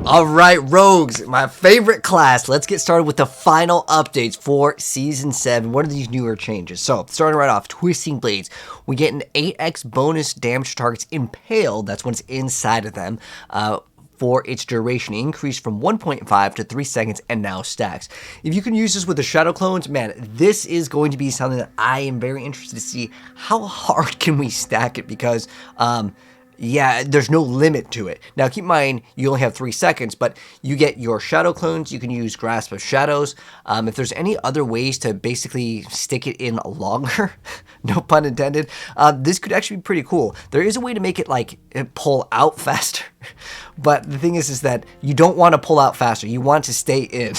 Alright, Rogues, my favorite class. Let's get started with the final updates for Season 7. What are these newer changes? So, starting right off, Twisting Blades. We get an 8x bonus damage to targets impaled, that's when it's inside of them, for its duration, increased from 1.5 to 3 seconds and now stacks. If you can use this with the Shadow Clones, man, this is going to be something that I am very interested to see. How hard can we stack it? Because, yeah, there's no limit to it. Now, keep in mind, you only have 3 seconds, but you get your Shadow Clones, you can use Grasp of Shadows. If there's any other ways to basically stick it in longer, no pun intended, this could actually be pretty cool. There is a way to make it, like, pull out faster, but the thing is that you don't want to pull out faster. You want to stay in.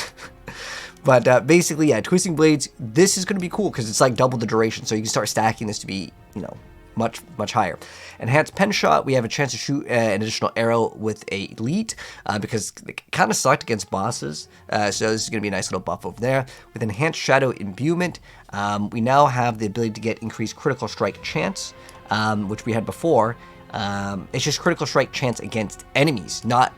But basically, yeah, Twisting Blades, this is going to be cool because it's like double the duration, so you can start stacking this to be, you know, much higher. Enhanced Pen Shot, we have a chance to shoot an additional arrow with a Elite, because it kind of sucked against bosses, so this is going to be a nice little buff over there. With Enhanced Shadow Imbuement, we now have the ability to get increased critical strike chance, which we had before. It's just critical strike chance against enemies, not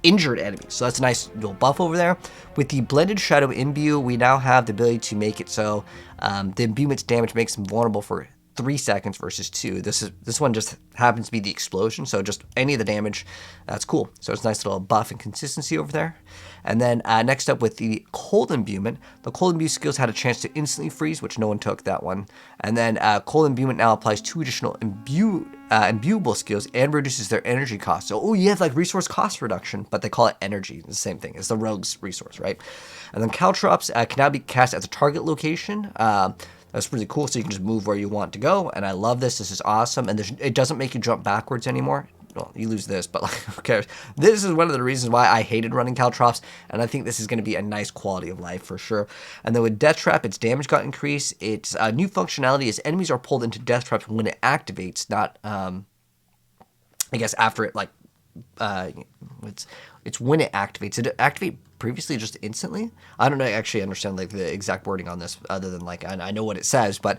injured enemies, so that's a nice little buff over there. With the Blended Shadow Imbue, we now have the ability to make it so the imbuement's damage makes them vulnerable for 3 seconds versus 2. This one just happens to be the explosion, so just any of the damage, that's cool. So it's a nice little buff and consistency over there. And then next up with the Cold Imbuement, the Cold Imbue skills had a chance to instantly freeze, which no one took that one. And then Cold Imbuement now applies 2 additional imbuable skills and reduces their energy cost. So, oh, you have like resource cost reduction, but they call it energy. It's the same thing. It's the rogue's resource, right? And then Caltrops can now be cast at the target location. That's really cool, so you can just move where you want to go, and I love this. This is awesome, and it doesn't make you jump backwards anymore. Well, you lose this, but like, who cares? This is one of the reasons why I hated running Caltrops, and I think this is going to be a nice quality of life for sure. And then with Death Trap, its damage got increased. Its new functionality is enemies are pulled into Death Traps when it activates, not, I guess after it, like, it's when it activates. Did it activate previously just instantly? I don't actually understand like the exact wording on this, other than like I know what it says, but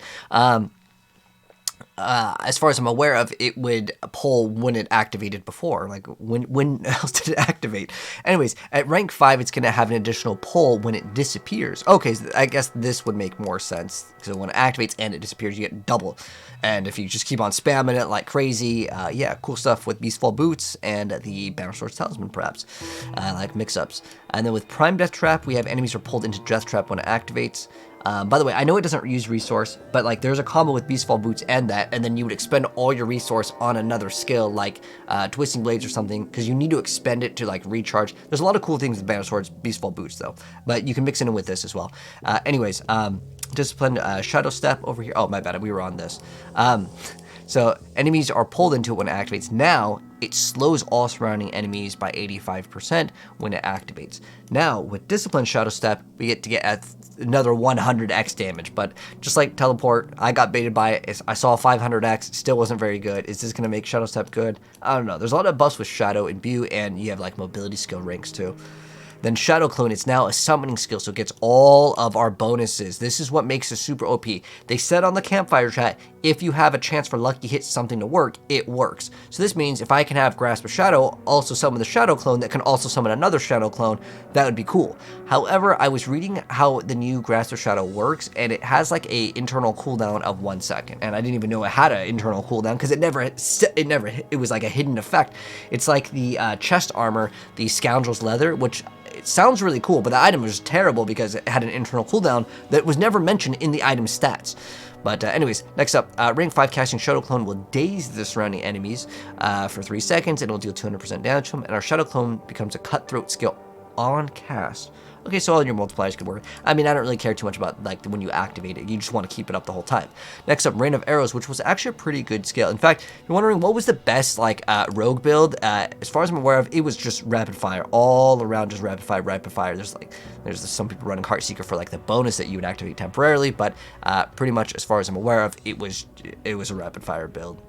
as far as I'm aware of, it would pull when it activated before. Like, when else did it activate? Anyways, at rank 5, it's going to have an additional pull when it disappears. Okay, so I guess this would make more sense. So when it activates and it disappears, you get double. And if you just keep on spamming it like crazy, yeah, cool stuff with Beastfall Boots and the Bannersword's Talisman, perhaps, like mix-ups. And then with Prime Death Trap, we have enemies are pulled into Death Trap when it activates. By the way, I know it doesn't use resource, but like there's a combo with Beastfall Boots and that, and then you would expend all your resource on another skill like Twisting Blades or something, because you need to expend it to like recharge. There's a lot of cool things with Bannersword's Beastfall Boots though, but you can mix it in with this as well. Anyways, Discipline Shadow Step over here. Oh, my bad, we were on this. So enemies are pulled into it when it activates. Now, it slows all surrounding enemies by 85% when it activates. Now, with Discipline Shadow Step, we get to get another 100x damage. But just like Teleport, I got baited by it. I saw 500x, still wasn't very good. Is this going to make Shadow Step good? I don't know. There's a lot of buffs with Shadow Imbue, and you have like mobility skill ranks too. Then Shadow Clone, it's now a summoning skill, so it gets all of our bonuses. This is what makes it super OP. They said on the campfire chat, if you have a chance for lucky hits something to work, it works. So this means if I can have Grasp of Shadow, also summon the Shadow Clone that can also summon another Shadow Clone, that would be cool. However, I was reading how the new Grasp of Shadow works, and it has like a internal cooldown of 1 second. And I didn't even know it had an internal cooldown because it was like a hidden effect. It's like the chest armor, the Scoundrel's Leather, which it sounds really cool, but the item was terrible because it had an internal cooldown that was never mentioned in the item stats. But anyways, next up, rank 5 casting Shadow Clone will daze the surrounding enemies for 3 seconds, and it will deal 200% damage to them, and our Shadow Clone becomes a cutthroat skill on cast. Okay, so all your multipliers could work. I mean, I don't really care too much about like when you activate it. You just want to keep it up the whole time. Next up, Rain of Arrows, which was actually a pretty good skill. In fact, you're wondering what was the best like rogue build? As far as I'm aware of, it was just rapid fire all around, just rapid fire, rapid fire. There's some people running Heartseeker for like the bonus that you would activate temporarily, but pretty much as far as I'm aware of, it was a rapid fire build.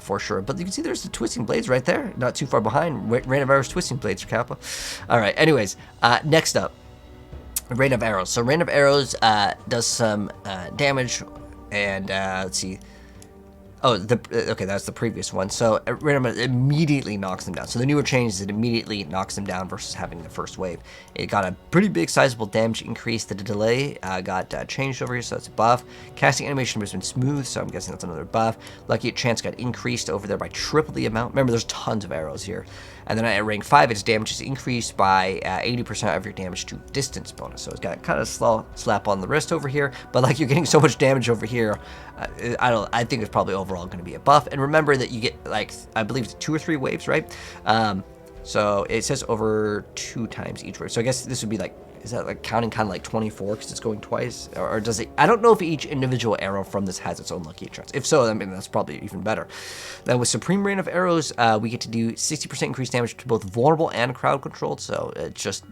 For sure. But you can see there's the Twisting Blades right there. Not too far behind. Rain of Arrows Twisting Blades for Kappa. Alright, anyways. Next up. Rain of Arrows. So Rain of Arrows does some damage. And let's see. Oh, okay, that's the previous one. So random immediately knocks them down. So the newer change is it immediately knocks them down versus having the first wave. It got a pretty big sizable damage increase. The delay got changed over here, so that's a buff. Casting animation has been smooth, so I'm guessing that's another buff. Lucky chance got increased over there by triple the amount. Remember, there's tons of arrows here. And then at rank 5, its damage is increased by 80% of your damage to distance bonus. So it's got kind of slow slap on the wrist over here, but like you're getting so much damage over here, I think it's probably overall going to be a buff. And remember that you get like, I believe it's 2 or 3 waves, right? So it says over 2 times each wave. So I guess this would be like, is that like counting kind of like 24 because it's going twice? Or does it? I don't know if each individual arrow from this has its own lucky chance. If so, I mean, that's probably even better. Then with Supreme Rain of Arrows, we get to do 60% increased damage to both vulnerable and crowd controlled. So it's just,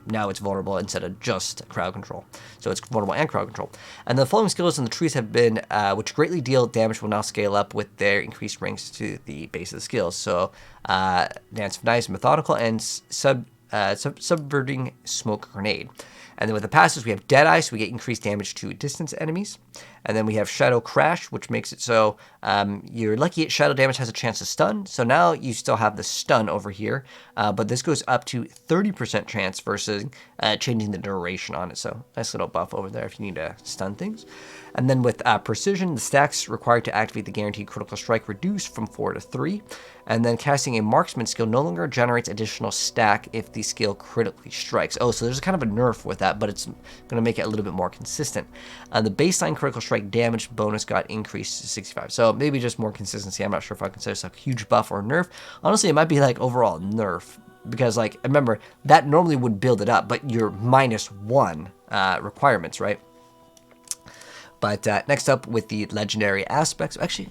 now it's vulnerable instead of just crowd control. So it's vulnerable and crowd control. And the following skills in the trees have been, which greatly deal damage, will now scale up with their increased ranks to the base of the skills. So Dance of Nice, Methodical, and Subverting Smoke Grenade. And then with the passes, we have Deadeye, so we get increased damage to distance enemies. And then we have Shadow Crash, which makes it so your lucky hit shadow damage has a chance to stun. So now you still have the stun over here, but this goes up to 30% chance versus changing the duration on it. So nice little buff over there if you need to stun things. And then with Precision, the stacks required to activate the guaranteed critical strike reduce from 4 to 3. And then casting a marksman skill no longer generates additional stack if the skill critically strikes. Oh, so there's kind of a nerf with that, but it's going to make it a little bit more consistent. The baseline critical strike damage bonus got increased to 65. So maybe just more consistency. I'm not sure if I consider this a huge buff or nerf. Honestly, it might be like overall nerf. Because like, remember, that normally would build it up, but you're -1 requirements, right? But next up with the legendary aspects, actually,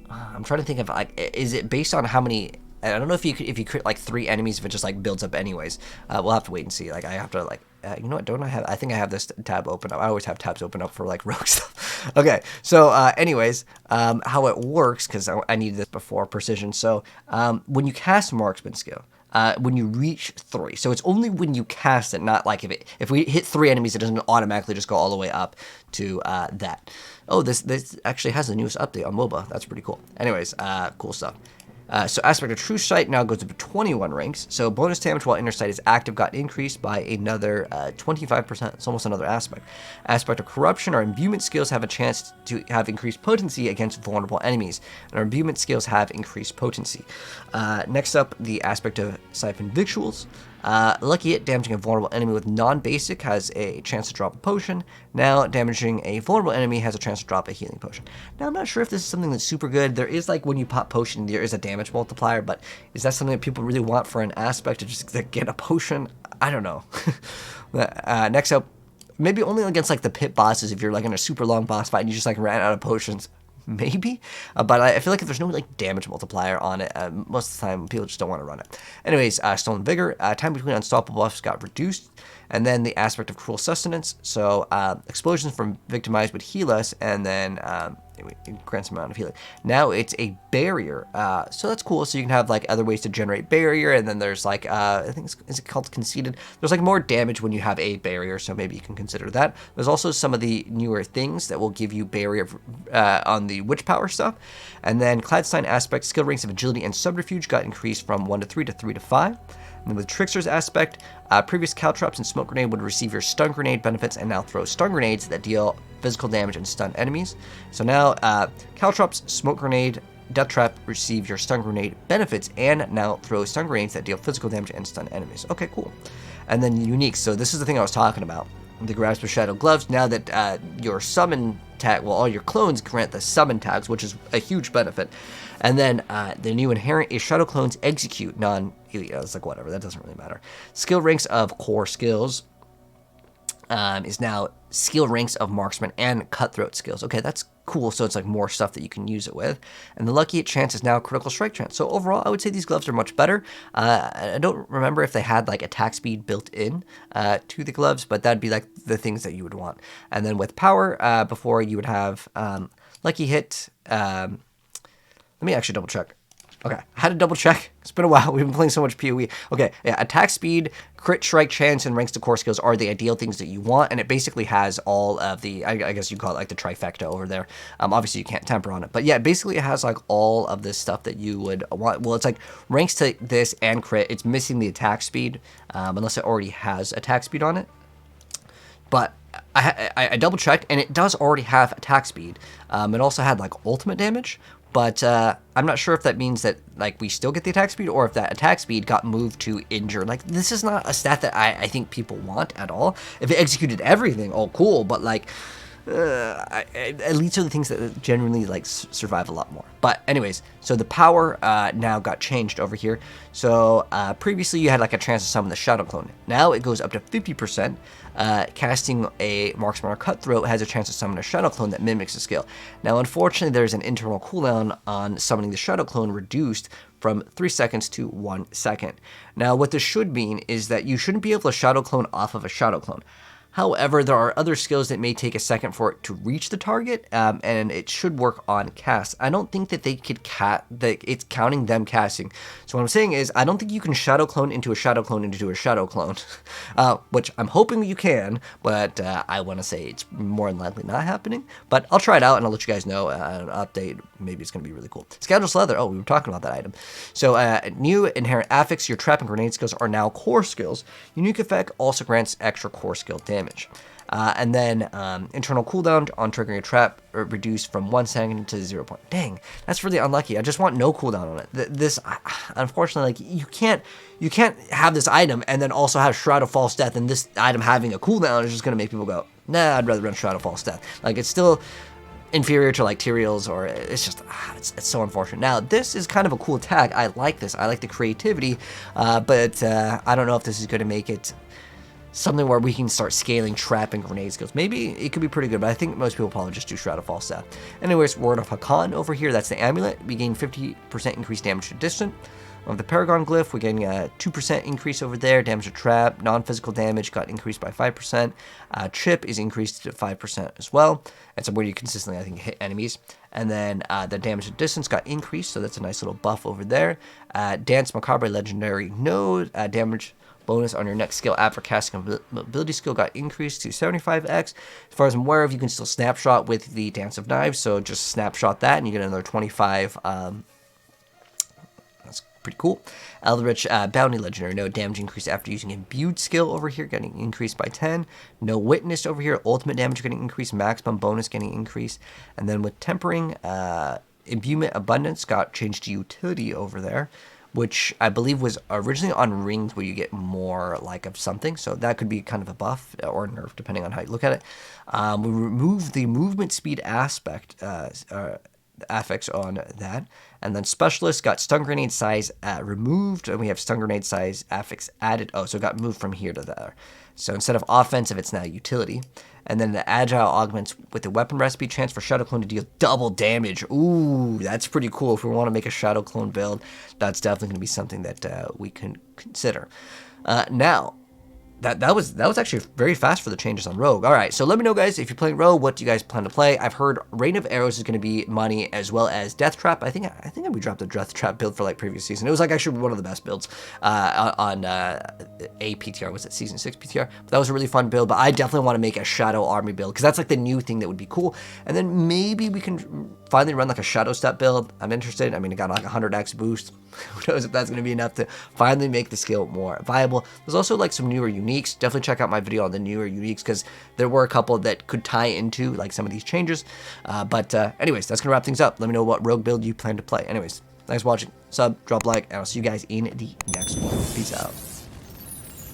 I'm trying to think of like, is it based on how many? I don't know if you crit like 3 enemies, if it just like builds up anyways. We'll have to wait and see. Like I have to like, you know what? Don't I have? I think I have this tab open up. I always have tabs open up for like rogue stuff. Okay, so anyways, how it works, because I needed this before Precision. So when you cast Marksman skill. When you reach 3. So it's only when you cast it, not like if we hit 3 enemies, it doesn't automatically just go all the way up to that. Oh, this actually has the newest update on MOBA. That's pretty cool. Anyways, cool stuff. So Aspect of True Sight now goes up to 21 ranks. So bonus damage while Inner Sight is active got increased by another 25%. It's almost another aspect. Aspect of Corruption, our imbuement skills have a chance to have increased potency against vulnerable enemies. And our imbuement skills have increased potency. Next up, the aspect of Siphon Victuals. Lucky Hit, damaging a vulnerable enemy with non-basic has a chance to drop a potion. Now, damaging a vulnerable enemy has a chance to drop a healing potion. Now, I'm not sure if this is something that's super good. There is, like, when you pop potion, there is a damage multiplier, but is that something that people really want for an aspect to just get a potion? I don't know. Next up, maybe only against, like, the pit bosses if you're, like, in a super long boss fight and you just, like, ran out of potions. Maybe, but I feel like if there's no like damage multiplier on it, most of the time people just don't want to run it. Anyways, Stolen Vigor, time between unstoppable buffs got reduced, and then the aspect of Cruel Sustenance. So explosions from victimized would heal us, and then it grants an amount of healing. Now it's a barrier, so that's cool. So you can have like other ways to generate barrier, and then there's like I think is it called conceded? There's like more damage when you have a barrier, so maybe you can consider that. There's also some of the newer things that will give you barrier on the witch power stuff, and then Cladstein aspect skill ranks of agility and subterfuge got increased from 1 to 3 to 3 to 5. And with Trickster's aspect, previous caltrops and smoke grenade would receive your stun grenade benefits and now throw stun grenades that deal physical damage and stun enemies. So now caltrops, smoke grenade, death trap receive your stun grenade benefits and now throw stun grenades that deal physical damage and stun enemies. Okay, cool. And then unique. So this is the thing I was talking about. The Grasp of Shadow gloves. Now that your summon tag, well, all your clones grant the summon tags, which is a huge benefit. And then the new inherent is Shadow Clones execute it's like whatever, that doesn't really matter. Skill ranks of core skills is now skill ranks of marksman and cutthroat skills. Okay, that's cool. So it's like more stuff that you can use it with. And the lucky hit chance is now critical strike chance. So overall, I would say these gloves are much better. I don't remember if they had like attack speed built in to the gloves, but that'd be like the things that you would want. And then with power, before you would have lucky hit. Let me actually double check. Okay, I had to double check. It's been a while. We've been playing so much PoE. Okay, yeah, attack speed, crit strike chance, and ranks to core skills are the ideal things that you want, and it basically has all of the, I guess you call it like the trifecta over there. Obviously, you can't temper on it, but yeah, basically it has like all of this stuff that you would want. Well, it's like ranks to this and crit. It's missing the attack speed, unless it already has attack speed on it. But I double checked, and it does already have attack speed. It also had like ultimate damage, but I'm not sure if that means that like we still get the attack speed, or if that attack speed got moved to injure. Like, this is not a stat that I think people want at all. If it executed everything, oh cool, but like elites are the things that genuinely like survive a lot more. But anyways, so the power now got changed over here. So previously you had like a chance to summon the Shadow Clone. Now it goes up to 50%. Casting a Marksman or Cutthroat has a chance to summon a Shadow Clone that mimics a skill. Now unfortunately there's an internal cooldown on summoning the Shadow Clone, reduced from 3 seconds to 1 second. Now what this should mean is that you shouldn't be able to Shadow Clone off of a Shadow Clone. However, there are other skills that may take a second for it to reach the target, and it should work on casts. I don't think that they could it's counting them casting. So what I'm saying is, I don't think you can Shadow Clone into a Shadow Clone into a Shadow Clone, which I'm hoping you can, but I want to say it's more than likely not happening. But I'll try it out, and I'll let you guys know an update. Maybe it's going to be really cool. Scoundrel's Leather. Oh, we were talking about that item. So new inherent affix, your trap and grenade skills are now core skills. Unique effect also grants extra core skill damage. And then internal cooldown on triggering a trap reduced from 1 second to 0. Dang, that's really unlucky. I just want no cooldown on it. This, unfortunately, like you can't have this item and then also have Shroud of False Death, and this item having a cooldown is just gonna make people go, nah, I'd rather run Shroud of False Death. Like, it's still inferior to like Tyrael's, or it's just it's so unfortunate. Now this is kind of a cool tag. I like this. I like the creativity, but I don't know if this is going to make it something where we can start scaling trap and grenade skills. Maybe it could be pretty good, but I think most people probably just do Shroud of False Death. Anyways, Word of Hakan over here, that's the amulet. We gain 50% increased damage to distant. Of the Paragon glyph, we're getting a 2% increase over there. Damage to trap, non-physical damage got increased by 5%. Chip is increased to 5% as well. That's where you consistently, I think, hit enemies. And then the damage to distance got increased, so that's a nice little buff over there. Dance Macabre Legendary Node, damage bonus on your next skill after casting a ability skill got increased to 75x. As far as I'm aware of, you can still snapshot with the Dance of Knives, so just snapshot that and you get another 25. That's pretty cool. Eldritch Bounty Legendary, no damage increase after using imbued skill over here, getting increased by 10. No Witness over here, ultimate damage getting increased, maximum bonus getting increased. And then with Tempering, Imbuement Abundance got changed to utility over there, which I believe was originally on rings where you get more like of something. So that could be kind of a buff or a nerf, depending on how you look at it. We removed the movement speed aspect, affix on that. And then Specialist got stun grenade size removed, and we have stun grenade size affix added. Oh, so it got moved from here to there. So instead of offensive, it's now utility. And then the Agile augments with the weapon recipe, chance for Shadow Clone to deal double damage. Ooh, that's pretty cool. If we want to make a Shadow Clone build, that's definitely going to be something that we can consider. Now, that was actually very fast for the changes on Rogue. All right, so let me know, guys, if you're playing Rogue, what do you guys plan to play? I've heard Rain of Arrows is going to be money, as well as Death Trap. I think we dropped a Death Trap build for like previous season. It was like actually one of the best builds on a PTR. Was it season 6 PTR? But that was a really fun build. But I definitely want to make a Shadow Army build, because that's like the new thing that would be cool. And then maybe we can finally run like a Shadow Step build. I'm interested. I mean, it got like 100x boost. Who knows if that's going to be enough to finally make the skill more viable. There's also like some newer uniques. Definitely check out my video on the newer uniques, because there were a couple that could tie into like some of these changes. But anyways, that's going to wrap things up. Let me know what Rogue build you plan to play. Anyways, thanks for watching. Sub, drop like, and I'll see you guys in the next one. Peace out.